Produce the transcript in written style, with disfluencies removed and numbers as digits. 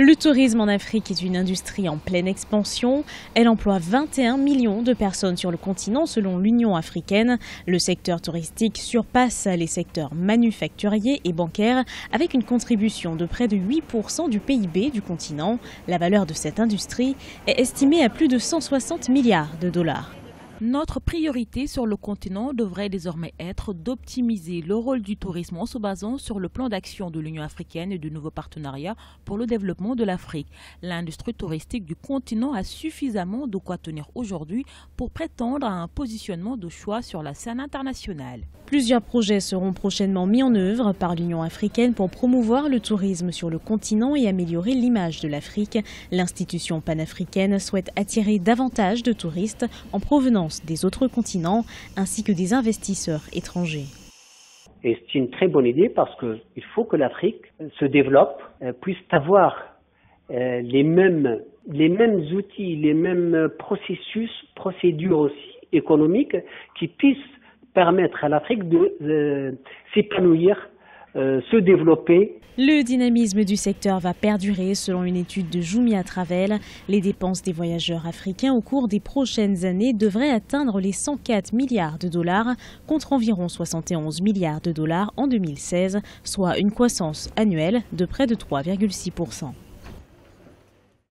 Le tourisme en Afrique est une industrie en pleine expansion. Elle emploie 21 millions de personnes sur le continent selon l'Union africaine. Le secteur touristique surpasse les secteurs manufacturiers et bancaires avec une contribution de près de 8% du PIB du continent. La valeur de cette industrie est estimée à plus de 160 milliards de dollars. Notre priorité sur le continent devrait désormais être d'optimiser le rôle du tourisme en se basant sur le plan d'action de l'Union africaine et de nouveaux partenariats pour le développement de l'Afrique. L'industrie touristique du continent a suffisamment de quoi tenir aujourd'hui pour prétendre à un positionnement de choix sur la scène internationale. Plusieurs projets seront prochainement mis en œuvre par l'Union africaine pour promouvoir le tourisme sur le continent et améliorer l'image de l'Afrique. L'institution panafricaine souhaite attirer davantage de touristes en provenance des autres continents ainsi que des investisseurs étrangers. Et c'est une très bonne idée parce qu'il faut que l'Afrique se développe, puisse avoir les mêmes outils, les mêmes procédures aussi économiques qui puissent permettre à l'Afrique de s'épanouir, se développer. Le dynamisme du secteur va perdurer selon une étude de Jumia Travel. Les dépenses des voyageurs africains au cours des prochaines années devraient atteindre les 104 milliards de dollars contre environ 71 milliards de dollars en 2016, soit une croissance annuelle de près de 3,6%.